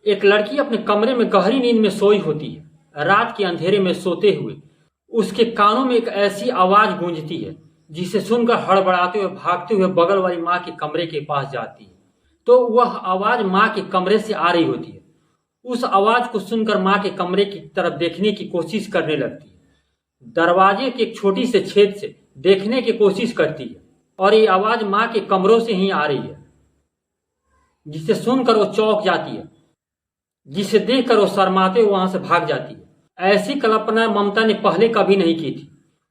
एक लड़की अपने कमरे में गहरी नींद में सोई होती है। रात के अंधेरे में सोते हुए उसके कानों में एक ऐसी आवाज गूंजती है जिसे सुनकर हड़बड़ाते हुए भागते हुए बगल वाली माँ के कमरे के पास जाती है। तो वह आवाज माँ के कमरे से आ रही होती है। उस आवाज को सुनकर माँ के कमरे की तरफ देखने की कोशिश करने लगती है। दरवाजे के एक छोटी से छेद से देखने की कोशिश करती है और ये आवाज माँ के कमरों से ही आ रही है, जिसे सुनकर वो चौंक जाती है, जिसे देखकर वो शर्माते हुए वहां से भाग जाती है। ऐसी कल्पना ममता ने पहले कभी नहीं की थी।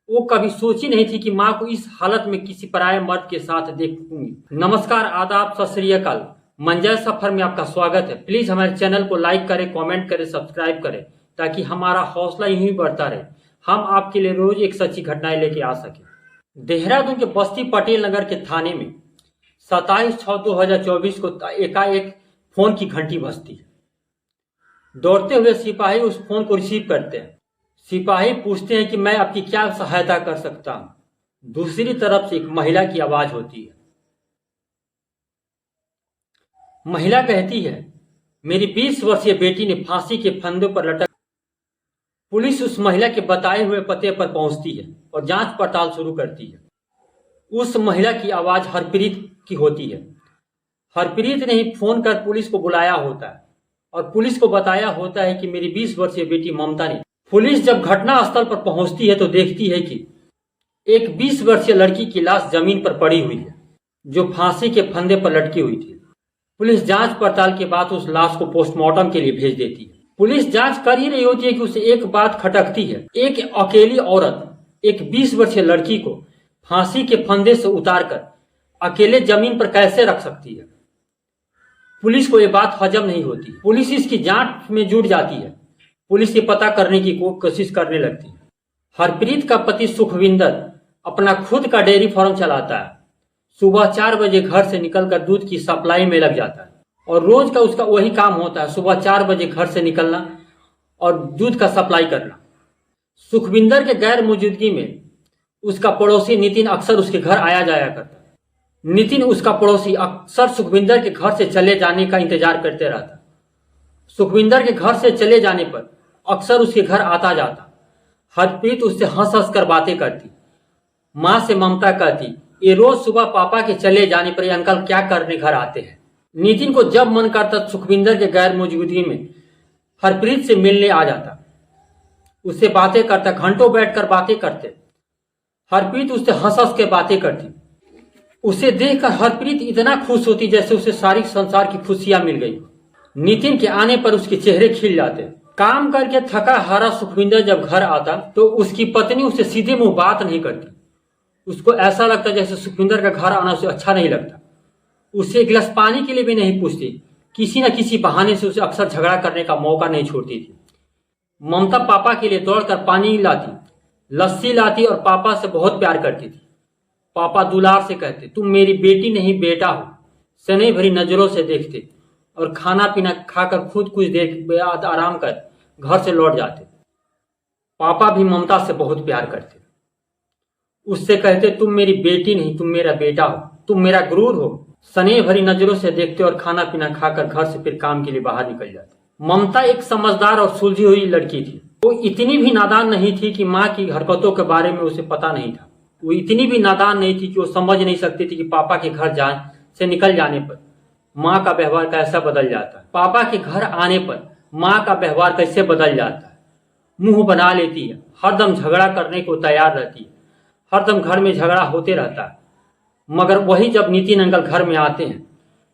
वो कभी सोची नहीं थी कि माँ को इस हालत में किसी पराये मर्द के साथ देखूंगी। नमस्कार, आदाब, सत श्री अकाल। मंजर सफर में आपका स्वागत है। प्लीज हमारे चैनल को लाइक करें, कमेंट करें, सब्सक्राइब करें ताकि हमारा हौसला यूं ही बढ़ता रहे। हम आपके लिए रोज एक सच्ची घटनाएं लेके आ सके। देहरादून के बस्ती पटेल नगर के थाने में 27/6/2024 को एकाएक फोन की घंटी बजती है। दौड़ते हुए सिपाही उस फोन को रिसीव करते हैं। सिपाही पूछते हैं कि मैं आपकी क्या सहायता कर सकता हूं। दूसरी तरफ से एक महिला की आवाज होती है। महिला कहती है, मेरी 20 वर्षीय बेटी ने फांसी के फंदे पर लटक। पुलिस उस महिला के बताए हुए पते पर पहुंचती है और जांच पड़ताल शुरू करती है। उस महिला की आवाज हरप्रीत की होती है। हरप्रीत ने ही फोन कर पुलिस को बुलाया होता है और पुलिस को बताया होता है कि मेरी 20 वर्षीय बेटी ममता ने। पुलिस जब घटना स्थल पर पहुंचती है तो देखती है कि एक 20 वर्षीय लड़की की लाश जमीन पर पड़ी हुई है, जो फांसी के फंदे पर लटकी हुई थी। पुलिस जांच पड़ताल के बाद उस लाश को पोस्टमार्टम के लिए भेज देती है। पुलिस जांच कर ही रही होती है कि उसे एक बात खटकती है। एक अकेली औरत एक 20 वर्षीय लड़की को फांसी के फंदे से उतारकर अकेले जमीन पर कैसे रख सकती है। पुलिस को यह बात हजम नहीं होती। पुलिस इसकी जांच में जुट जाती है। पुलिस ये पता करने की कोशिश करने लगती है। हरप्रीत का पति सुखविंदर अपना खुद का डेयरी फार्म चलाता है। सुबह 4 बजे घर से निकलकर दूध की सप्लाई में लग जाता है और रोज का उसका वही काम होता है, सुबह 4 बजे घर से निकलना और दूध का सप्लाई करना। सुखविंदर के गैर मौजूदगी में उसका पड़ोसी नितिन अक्सर उसके घर आया जाया करता है। नितिन, उसका पड़ोसी, अक्सर सुखविंदर के घर से चले जाने का इंतजार करते रहता। सुखविंदर के घर से चले जाने पर अक्सर उसके घर आता जाता। हरप्रीत उससे हंस हंस कर बातें करती। माँ से ममता कहती, ये रोज सुबह पापा के चले जाने पर ये अंकल क्या करने घर आते हैं। नितिन को जब मन करता सुखविंदर के गैर मौजूदगी में हरप्रीत से मिलने आ जाता, उससे बातें करता। घंटों बैठकर बातें करते। हरप्रीत उससे हंस हंस के बातें करती। उसे देखकर हरप्रीत इतना खुश होती जैसे उसे सारी संसार की खुशियां मिल गई। नितिन के आने पर उसके चेहरे खिल जाते। काम करके थका हारा सुखविंदर जब घर आता तो उसकी पत्नी उसे सीधे मुंह बात नहीं करती। उसको ऐसा लगता जैसे सुखविंदर का घर आना उसे अच्छा नहीं लगता। उससे एक गिलास पानी के लिए भी नहीं पूछती। किसी न किसी बहाने से उसे अक्सर झगड़ा करने का मौका नहीं छोड़ती थी। ममता पापा के लिए दौड़कर पानी लाती, लस्सी लाती और पापा से बहुत प्यार करती थी। पापा दुलार से कहते, तुम मेरी बेटी नहीं बेटा हो। स्नेह भरी नजरों से देखते और खाना पीना खाकर खुद कुछ देर आराम कर घर से लौट जाते। पापा भी ममता से बहुत प्यार करते। उससे कहते, तुम मेरी बेटी नहीं, तुम मेरा बेटा हो, तुम मेरा गुरूर हो। स्नेह भरी नजरों से देखते और खाना पीना खाकर घर से फिर काम के लिए बाहर निकल जाते। ममता एक समझदार और सुलझी हुई लड़की थी। वो इतनी भी नादान नहीं थी कि माँ की हरकतों के बारे में उसे पता नहीं था। वो इतनी भी नादान नहीं थी कि वो समझ नहीं सकती थी कि पापा के घर से निकल जाने पर माँ का व्यवहार कैसा बदल जाता है। पापा के घर आने पर माँ का व्यवहार कैसे बदल जाता है। मुंह बना लेती है, हरदम झगड़ा करने को तैयार रहती है, हरदम घर में झगड़ा होते रहता है। मगर वही जब नितिन अंकल घर में आते हैं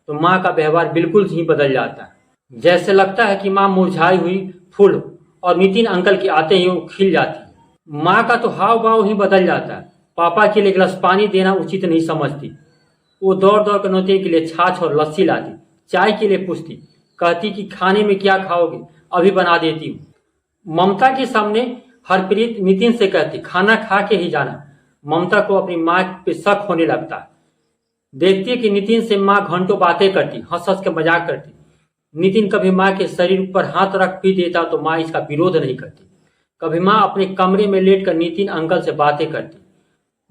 तो माँ का व्यवहार बिल्कुल ही बदल जाता है। जैसे लगता है कि माँ मुरझाई हुई फूल और नितिन अंकल के आते ही वो खिल जाती है। माँ का तो हाव भाव ही बदल जाता है। पापा के लिए गिलास पानी देना उचित नहीं समझती। वो दौड़ दौड़ कर नोते के लिए छाछ और लस्सी लाती। चाय के लिए पूछती, कहती कि खाने में क्या खाओगे, अभी बना देती हूँ। ममता के सामने हरप्रीत नितिन से कहती, खाना खा के ही जाना। ममता को अपनी माँ पे शक होने लगता है। देखती है कि नितिन से माँ घंटों बातें करती, हंस हंस के मजाक करती। नितिन कभी माँ के शरीर पर हाथ रख भी देता तो माँ इसका विरोध नहीं करती। कभी माँ अपने कमरे में लेटकर नितिन अंकल से बातें करती।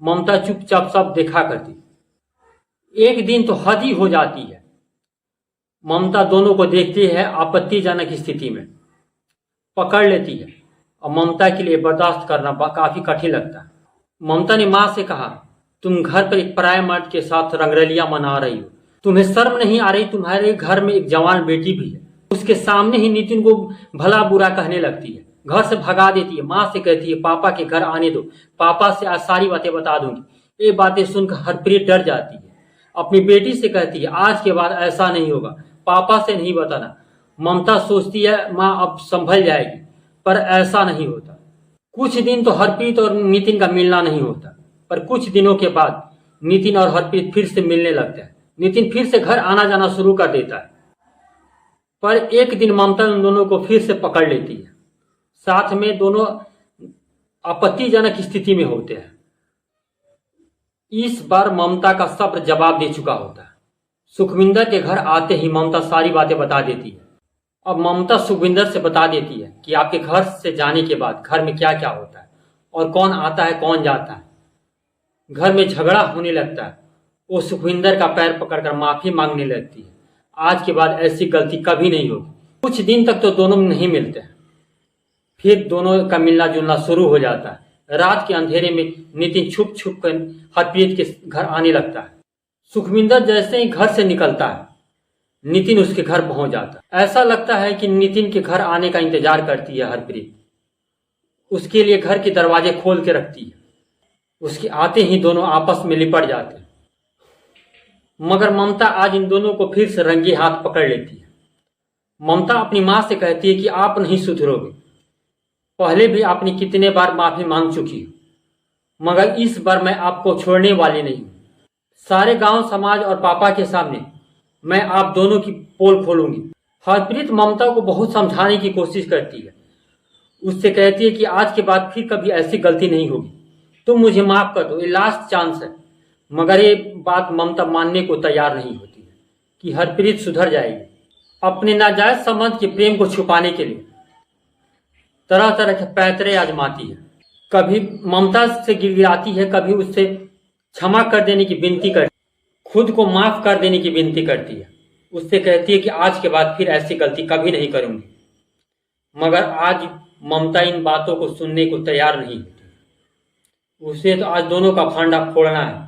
ममता चुपचाप सब देखा करती। एक दिन तो हद ही हो जाती है। ममता दोनों को देखती है आपत्तिजनक स्थिति में, पकड़ लेती है और ममता के लिए बर्दाश्त करना काफी कठिन लगता है। ममता ने मां से कहा, तुम घर पर एक पराये मर्द के साथ रंगरलिया मना रही हो, तुम्हें शर्म नहीं आ रही? तुम्हारे घर में एक जवान बेटी भी है। उसके सामने ही नितिन को भला बुरा कहने लगती है, घर से भगा देती है। मां से कहती है, पापा के घर आने दो, पापा से आज सारी बातें बता दूंगी। ये बातें सुनकर हरप्रीत डर जाती है। अपनी बेटी से कहती है, आज के बाद ऐसा नहीं होगा, पापा से नहीं बताना। ममता सोचती है मां अब संभल जाएगी, पर ऐसा नहीं होता। कुछ दिन तो हरप्रीत और नितिन का मिलना नहीं होता, पर कुछ दिनों के बाद नितिन और हरप्रीत फिर से मिलने लगते हैं। नितिन फिर से घर आना जाना शुरू कर देता है, पर एक दिन ममता उन दोनों को फिर से पकड़ लेती है। साथ में दोनों आपत्तिजनक स्थिति में होते हैं। इस बार ममता का सब्र जवाब दे चुका होता है। सुखविंदर के घर आते ही ममता सारी बातें बता देती है। अब ममता सुखविंदर से बता देती है कि आपके घर से जाने के बाद घर में क्या क्या होता है और कौन आता है कौन जाता है। घर में झगड़ा होने लगता है। वो सुखविंदर का पैर पकड़कर माफी मांगने लगती है। आज के बाद ऐसी गलती कभी नहीं होगी। कुछ दिन तक तो दोनों नहीं मिलते हैं, फिर दोनों का मिलना जुलना शुरू हो जाता है। रात के अंधेरे में नितिन छुप छुप कर हरप्रीत के घर आने लगता है। सुखविंदर जैसे ही घर से निकलता है, नितिन उसके घर पहुंच जाता है। ऐसा लगता है कि नितिन के घर आने का इंतजार करती है हरप्रीत, उसके लिए घर के दरवाजे खोल के रखती है। उसके आते ही दोनों आपस में लिपट जाते हैं। मगर ममता आज इन दोनों को फिर से रंगे हाथ पकड़ लेती है। ममता अपनी मां से कहती है कि आप नहीं सुधरोगे, पहले भी आपने कितने बार माफी मांग चुकी हो, मगर इस बार मैं आपको छोड़ने वाली नहीं हूं। सारे गांव समाज और पापा के सामने मैं आप दोनों की पोल खोलूंगी। हरप्रीत ममता को बहुत समझाने की कोशिश करती है। उससे कहती है कि आज के बाद फिर कभी ऐसी गलती नहीं होगी, तुम मुझे माफ कर दो, ये लास्ट चांस है। मगर ये बात ममता मानने को तैयार नहीं होती है कि हरप्रीत सुधर जाएगी। अपने नाजायज संबंध के प्रेम को छुपाने के लिए तरह तरह के पैतरे आजमाती है। कभी ममता से गिड़गिड़ाती है, कभी उससे क्षमा कर देने की विनती करती है, खुद को माफ कर देने की विनती करती है। उससे कहती है कि आज के बाद फिर ऐसी गलती कभी नहीं करूंगी। मगर आज ममता इन बातों को सुनने को तैयार नहीं होती। उसे तो आज दोनों का फांडा फोड़ना है।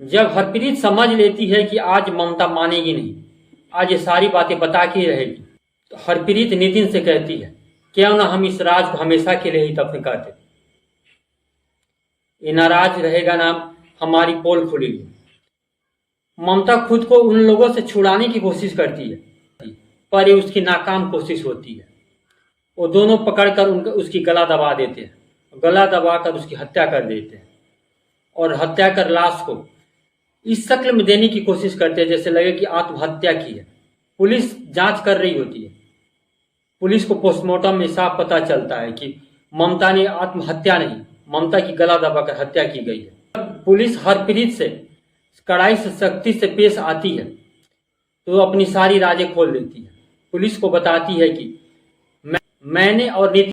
जब हरप्रीत समझ लेती है कि आज ममता मानेगी नहीं, आज ये सारी बातें बता के रहेगी, तो हरप्रीत नितिन से कहती है, क्यों ना हम इस राज को हमेशा के लिए ही दफन कर दें। ये नाराज रहेगा ना, हमारी पोल खुलेगी। ममता खुद को उन लोगों से छुड़ाने की कोशिश करती है, पर ये उसकी नाकाम कोशिश होती है। वो दोनों पकड़कर उसकी गला दबा देते हैं, गला दबाकर उसकी हत्या कर देते हैं और हत्या कर लाश को इस शक्ल में देने की कोशिश करते हैं जैसे लगे कि आत्महत्या की है। पुलिस जांच कर रही होती है। पुलिस को पोस्टमार्टम में साफ पता चलता है कि ममता ने आत्महत्या नहीं, ममता की गला दबाकर हत्या की गई है। पुलिस हरप्रीत से कड़ाई से सख्ती से पेश आती है तो अपनी सारी राजें खोल देती है। पुलिस को बताती है कि मैंने और नितिन